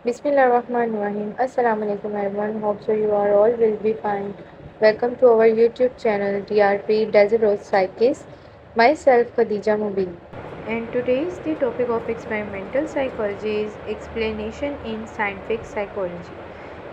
Bismillahirrahmanirrahim. Assalamu alaikum everyone. Hope so you are all will be fine. Welcome to our YouTube channel DRP Desert Rose Psychist. Myself Khadija Mubin. And today's the topic of experimental psychology is explanation in scientific psychology.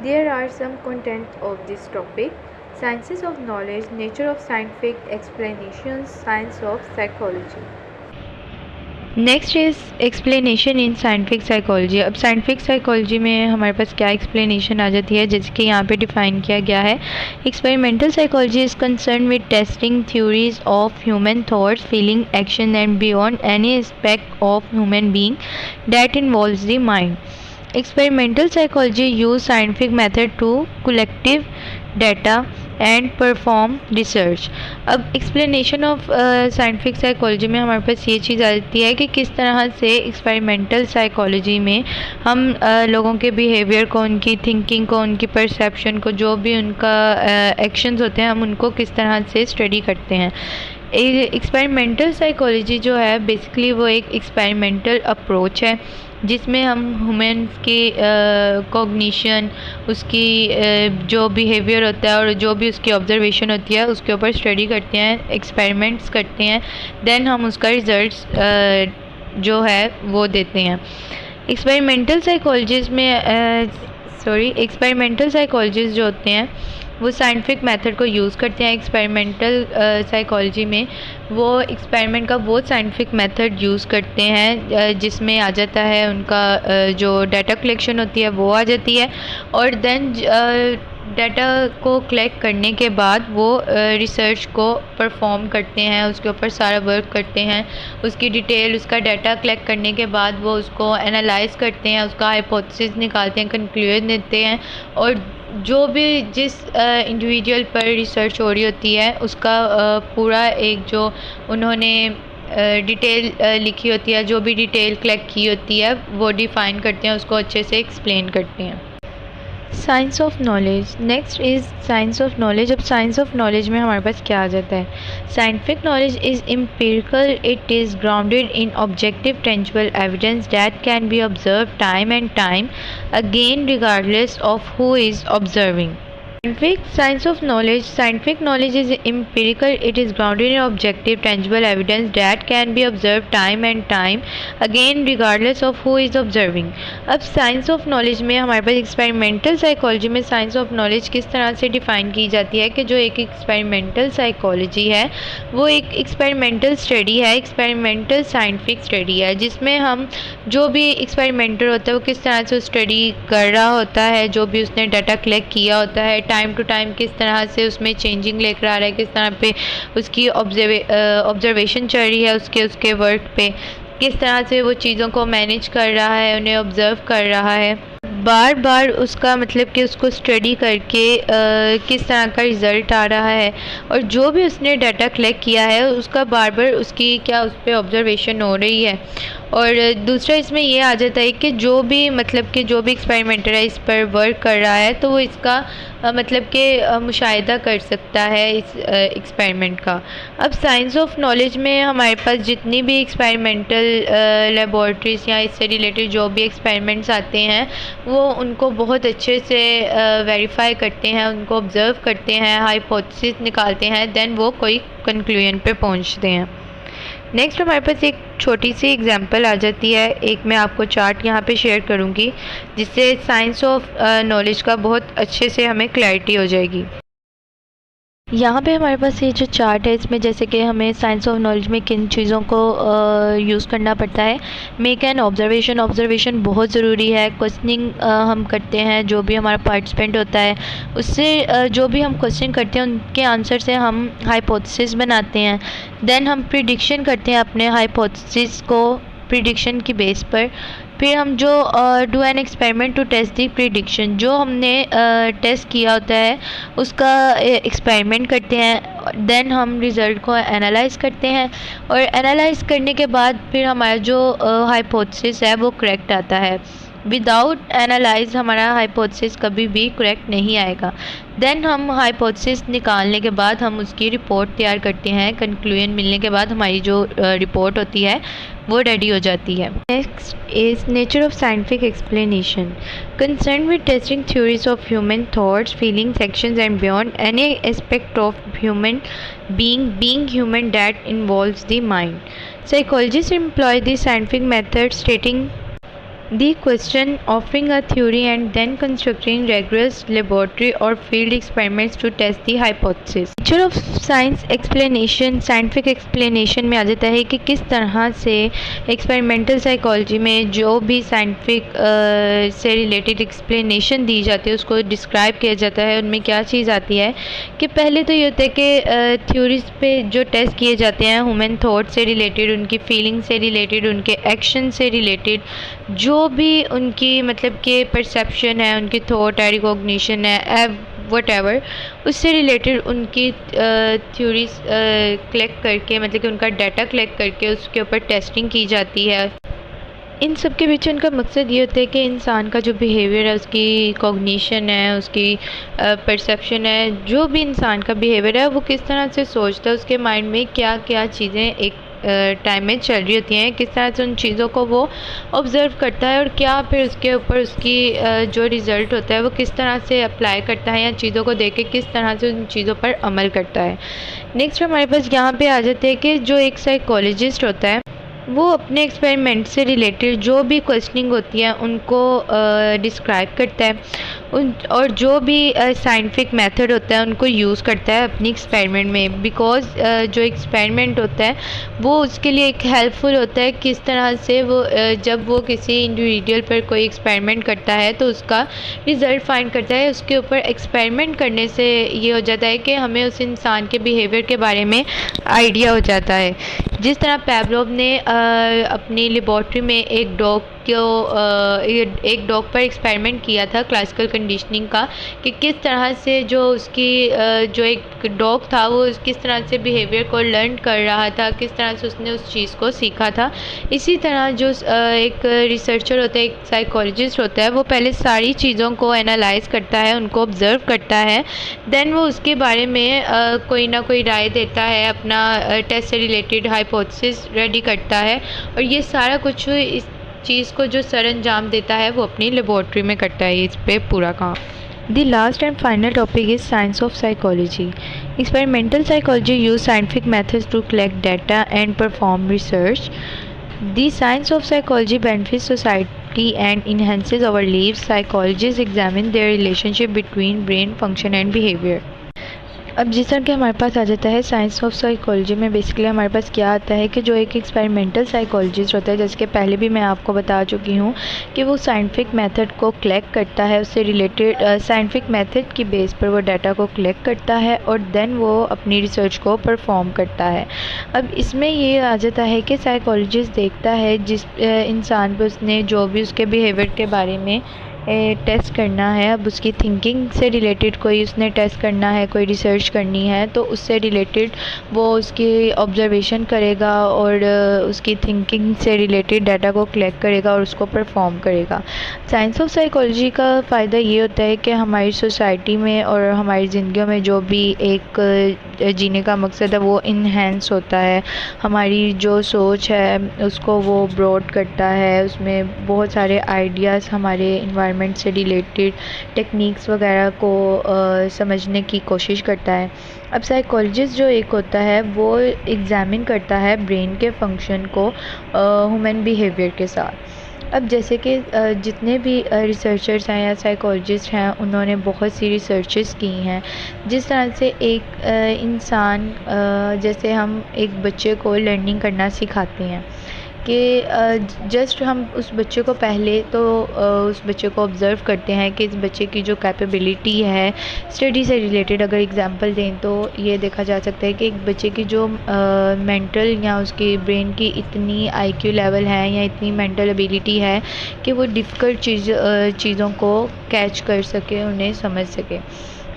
There are some content of this topic: sciences of knowledge, nature of scientific explanations, science of psychology. Next is explanation in scientific psychology. अब scientific psychology में हमारे पास क्या explanation आ जाती है, जैसे कि यहाँ पे डिफ़ाइन किया गया है। Experimental psychology is concern with testing theories of human thoughts, feeling, action and beyond any aspect of human being that involves the mind. Experimental psychology use scientific method to collective data and perform research. अब explanation of scientific psychology में हमारे पास ये चीज़ आती है कि किस तरह से एक्सपेरिमेंटल साइकोलॉजी में हम लोगों के बिहेवियर को, उनकी थिंकिंग को, उनकी परसेप्शन को, जो भी उनका एक्शंस होते हैं, हम उनको किस तरह से स्टडी करते हैं। एक्सपेरिमेंटल साइकोलॉजी जो है बेसिकली वो एक एक्सपेरिमेंटल अप्रोच है जिसमें हम ह्यूमन्स की कॉग्निशन, उसकी जो बिहेवियर होता है और जो भी उसकी ऑब्जर्वेशन होती है उसके ऊपर स्टडी करते हैं, एक्सपेरिमेंट्स करते हैं, देन हम उसका रिजल्ट्स जो है वो देते हैं। एक्सपेरिमेंटल साइकोलॉजिस्ट जो होते हैं वो साइंटिफिक मेथड को यूज़ करते हैं। एक्सपेरिमेंटल साइकोलॉजी में वो एक्सपेरिमेंट का वो साइंटिफिक मेथड यूज़ करते हैं जिसमें आ जाता है उनका जो डाटा कलेक्शन होती है वो आ जाती है, और देन डाटा को कलेक्ट करने के बाद वो रिसर्च को परफॉर्म करते हैं, उसके ऊपर सारा वर्क करते हैं, उसकी डिटेल, उसका डाटा कलेक्ट करने के बाद वो उसको एनालाइज करते हैं, उसका हाइपोथेसिस निकालते हैं, कंक्लूजन देते हैं, और जो भी जिस इंडिविजुअल पर रिसर्च हो रही होती है उसका पूरा एक जो उन्होंने डिटेल लिखी होती है, जो भी डिटेल कलेक्ट की होती है वो डिफ़ाइन करते हैं, उसको अच्छे से एक्सप्लेन करते हैं। Science of knowledge. Next is science of knowledge. अब साइंस ऑफ नॉलेज में हमारे पास क्या आ जाता है। Scientific knowledge is empirical, it is grounded in objective tangible evidence that can be observe time and time again regardless of who is observing. Scientific knowledge is empirical, it is grounded in objective tangible evidence that can be observed time and time again regardless of who is observing। अब science of knowledge में हमारे पास experimental psychology में science of knowledge किस तरह से define की जाती है कि जो एक एक्सपेरिमेंटल साइकोलॉजी है वो एक एक्सपेरिमेंटल स्टडी है, एक्सपेरिमेंटल साइंटिफिक स्टडी है, जिसमें हम जो भी एक्सपेरिमेंटर होता है वो किस तरह से स्टडी कर रहा होता है, जो भी उसने डाटा कलेक्ट किया होता है, टाइम टू टाइम किस तरह से उसमें चेंजिंग लेकर आ रहा है, किस तरह पे उसकी ऑब्जर्वेशन चल रही है, उसके वर्क पे किस तरह से वो चीज़ों को मैनेज कर रहा है, उन्हें ऑब्ज़र्व कर रहा है, बार बार उसका मतलब कि उसको स्टडी करके किस तरह का रिज़ल्ट आ रहा है, और जो भी उसने डाटा कलेक्ट किया है उसका बार बार उसकी क्या उस पर ऑब्जर्वेशन हो रही है। और दूसरा इसमें ये आ जाता है कि जो भी मतलब कि जो भी एक्सपेरिमेंटर है इस पर वर्क कर रहा है तो वो इसका मतलब कि मुशाहिदा कर सकता है इस एक्सपेरिमेंट का। अब साइंस ऑफ नॉलेज में हमारे पास जितनी भी एक्सपेरिमेंटल लेबॉर्ट्रीज़ या इससे रिलेटेड जो भी एक्सपेरिमेंट्स आते हैं वो उनको बहुत अच्छे से वेरीफाई करते हैं, उनको ऑब्ज़र्व करते हैं, हाइपोथेसिस निकालते हैं, देन वो कोई कंक्लूजन पे पहुंचते हैं। नेक्स्ट हमारे पास एक छोटी सी एग्जांपल आ जाती है, एक मैं आपको चार्ट यहाँ पे शेयर करूँगी जिससे साइंस ऑफ नॉलेज का बहुत अच्छे से हमें क्लैरिटी हो जाएगी। यहाँ पे हमारे पास ये जो चार्ट है इसमें जैसे कि हमें साइंस ऑफ नॉलेज में किन चीज़ों को यूज़ करना पड़ता है। मेक एन ऑब्जर्वेशन बहुत ज़रूरी है। क्वेश्चनिंग हम करते हैं, जो भी हमारा पार्टिसिपेंट होता है उससे जो भी हम क्वेश्चन करते हैं उनके आंसर से हम हाइपोथेसिस बनाते हैं। देन हम प्रिडिक्शन करते हैं अपने हाइपोथेसिस को प्रिडिक्शन की बेस पर। फिर हम जो do an experiment to test the prediction, जो हमने टेस्ट किया होता है उसका एक्सपेरिमेंट करते हैं। देन हम रिज़ल्ट को एनालाइज करते हैं, और एनालाइज करने के बाद फिर हमारा जो हाइपोथेसिस है वो करेक्ट आता है। विदाउट एनालाइज हमारा हाइपोथेसिस कभी भी करेक्ट नहीं आएगा। देन हम हाइपोथेसिस निकालने के बाद हम उसकी रिपोर्ट तैयार करते हैं। कंक्लूजन मिलने के बाद हमारी जो रिपोर्ट होती है वो रेडी हो जाती है। Next is nature of scientific explanation. Concern with testing theories of human thoughts, feelings, actions and beyond any aspect of human being human that involves the mind. Psychologists employ the scientific method stating the question, offering a theory and then constructing rigorous laboratory or field experiments to test the hypothesis. Nature of science explanation, scientific explanation में आ जाता है कि किस तरह से experimental psychology में जो भी साइंटिफिक से रिलेटेड एक्सप्लेनेशन दी जाती है उसको डिस्क्राइब किया जाता है। उनमें क्या चीज़ आती है कि पहले तो ये होता है कि थ्योरीज पे जो टेस्ट किए जाते हैं ह्यूमन थॉट से रिलेटेड, उनकी फीलिंग से रिलेटेड, उनके एक्शन से रिलेटेड, जो भी उनकी मतलब कि परसेप्शन है, उनकी थॉट है, रिकॉग्निशन है, वट एवर, उससे रिलेटेड उनकी थ्योरीज कलेक्ट करके मतलब कि उनका डाटा कलेक्ट करके उसके ऊपर टेस्टिंग की जाती है। इन सब के पीछे उनका मकसद ये होता है कि इंसान का जो बिहेवियर है, उसकी कॉग्निशन है, उसकी परसेप्शन है, जो भी इंसान का बिहेवियर है वो किस तरह से सोचता है, उसके माइंड में क्या क्या चीज़ें एक टाइम में चल रही होती हैं, किस तरह से उन चीज़ों को वो ऑब्ज़र्व करता है और क्या फिर उसके ऊपर उसकी जो रिज़ल्ट होता है वो किस तरह से अप्लाई करता है या चीज़ों को देख के किस तरह से उन चीज़ों पर अमल करता है। नेक्स्ट हमारे पास यहाँ पे आ जाते हैं कि जो एक साइकोलॉजिस्ट होता है वो अपने एक्सपेरिमेंट से रिलेटेड जो भी क्वेश्चनिंग होती है उनको डिस्क्राइब करता है और जो भी साइंटिफिक मेथड होता है उनको यूज़ करता है अपनी एक्सपेरिमेंट में। बिकॉज जो एक्सपेरिमेंट होता है वो उसके लिए एक हेल्पफुल होता है किस तरह से वो जब वो किसी इंडिविजुअल पर कोई एक्सपेरिमेंट करता है तो उसका रिज़ल्ट फाइंड करता है। उसके ऊपर एक्सपेरिमेंट करने से ये हो जाता है कि हमें उस इंसान के बिहेवियर के बारे में आइडिया हो जाता है। जिस तरह पैवलोव ने अपनी लेबॉर्ट्री में एक डॉग पर एक्सपेरिमेंट किया था क्लासिकल कंडीशनिंग का कि किस तरह से जो उसकी जो एक डॉग था वो किस तरह से बिहेवियर को लर्न कर रहा था, किस तरह से उसने उस चीज़ को सीखा था। इसी तरह जो एक रिसर्चर होता है, एक साइकोलॉजिस्ट होता है, वो पहले सारी चीज़ों को एनालाइज करता है, उनको ऑब्ज़र्व करता है, देन वो उसके बारे में कोई ना कोई राय देता है, अपना टेस्ट से रिलेटेड हाइपोथेसिस रेडी करता है और ये सारा कुछ इस चीज़ को जो सर अंजाम देता है वो अपनी लेबॉर्ट्री में करता है इस पे पूरा काम। The last and final topic is science of psychology. Experimental psychology use scientific methods to collect data and perform research. The science of psychology benefits society and enhances our lives. Psychologists examine their relationship between brain function and behavior. अब जिस तरह के हमारे पास आ जाता है science of psychology में basically हमारे पास क्या आता है कि जो एक एक्सपेरिमेंटल साइकोलॉजिस्ट होता है, जैसे कि पहले भी मैं आपको बता चुकी हूँ कि वो साइंटिफिक मेथड को कलेक्ट करता है, उससे रिलेटेड साइंटिफिक मेथड की बेस पर वो डाटा को कलेक्ट करता है और देन वो अपनी रिसर्च को परफॉर्म करता है। अब इसमें ये आ जाता है कि साइकोलॉजिस्ट देखता है जिस इंसान पर उसने जो भी उसके बिहेवियर के बारे में टेस्ट करना है, अब उसकी थिंकिंग से रिलेटेड कोई उसने टेस्ट करना है, कोई रिसर्च करनी है तो उससे रिलेटेड वो उसकी ऑब्जर्वेशन करेगा और उसकी थिंकिंग से रिलेटेड डाटा को कलेक्ट करेगा और उसको परफॉर्म करेगा। साइंस ऑफ साइकोलॉजी का फ़ायदा ये होता है कि हमारी सोसाइटी में और हमारी ज़िंदगियों में जो भी एक जीने का मकसद है वो इन्हेंस होता है। हमारी जो सोच है उसको वो ब्रॉड करता है, उसमें बहुत सारे आइडियाज़ हमारे इन्वायरमेंट से रिलेटेड टेक्निक्स वगैरह को समझने की कोशिश करता है। अब साइकोलॉजिस्ट जो एक होता है वो एग्ज़ामिन करता है ब्रेन के फंक्शन को ह्यूमन बिहेवियर के साथ। अब जैसे कि जितने भी रिसर्चर्स हैं या साइकोलॉजिस्ट हैं उन्होंने बहुत सी रिसर्चेस की हैं। जिस तरह से एक इंसान जैसे हम एक बच्चे को लर्निंग करना सिखाते हैं कि जस्ट हम उस बच्चे को पहले तो उस बच्चे को ऑब्ज़र्व करते हैं कि इस बच्चे की जो कैपेबिलिटी है स्टडी से रिलेटेड अगर एग्जांपल दें तो ये देखा जा सकता है कि एक बच्चे की जो मेंटल या उसकी ब्रेन की इतनी आईक्यू लेवल है या इतनी मेंटल एबिलिटी है कि वो डिफ़िकल्ट चीज़ों को कैच कर सके, उन्हें समझ सके।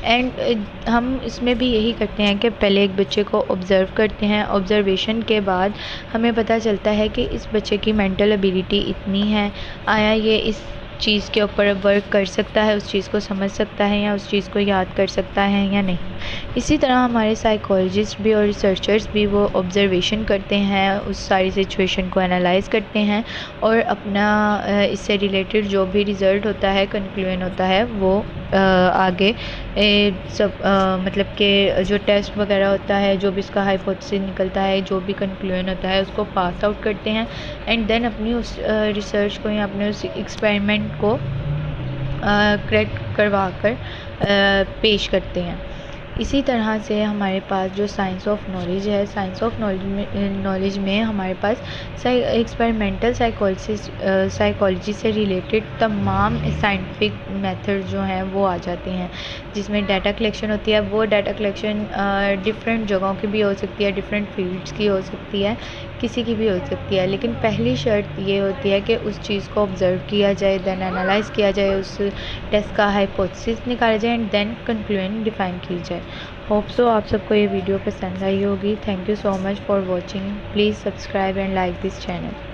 एंड हम इसमें भी यही करते हैं कि पहले एक बच्चे को ऑब्ज़र्व करते हैं, ऑब्ज़र्वेशन के बाद हमें पता चलता है कि इस बच्चे की मेंटल एबिलिटी इतनी है, आया ये इस चीज़ के ऊपर वर्क कर सकता है, उस चीज़ को समझ सकता है या उस चीज़ को याद कर सकता है या नहीं। इसी तरह हमारे साइकोलॉजिस्ट भी और रिसर्चर्स भी वो ऑब्ज़र्वेशन करते हैं, उस सारी सिचुएशन को एनालाइज़ करते हैं और अपना इससे रिलेटेड जो भी रिज़ल्ट होता है, कंक्लूजन होता है, वो आगे सब मतलब कि जो टेस्ट वगैरह होता है, जो भी इसका हाइपोथेसिस निकलता है, जो भी कंक्लूजन होता है, उसको पास आउट करते हैं एंड देन अपनी उस रिसर्च को या अपने उस एक्सपेरिमेंट को करेक्ट करवा कर पेश करते हैं। इसी तरह से हमारे पास जो साइंस ऑफ नॉलेज है, साइंस ऑफ नॉलेज में हमारे पास एक्सपेरिमेंटल साइकोलॉजी से रिलेटेड तमाम साइंटिफिक मेथड जो हैं वो आ जाते हैं, जिसमें डाटा कलेक्शन होती है। वो डाटा कलेक्शन डिफरेंट जगहों की भी हो सकती है, डिफरेंट फील्ड्स की हो सकती है, किसी की भी हो सकती है, लेकिन पहली शर्त ये होती है कि उस चीज़ को ऑब्ज़र्व किया जाए, देन एनालाइज़ किया जाए, उस टेस्ट का हाइपोथेसिस निकाला जाए एंड देन कंक्लूजन डिफ़ाइन की जाए। होप सो आप सबको ये वीडियो पसंद आई होगी। Thank you so much for watching. Please subscribe and like this channel.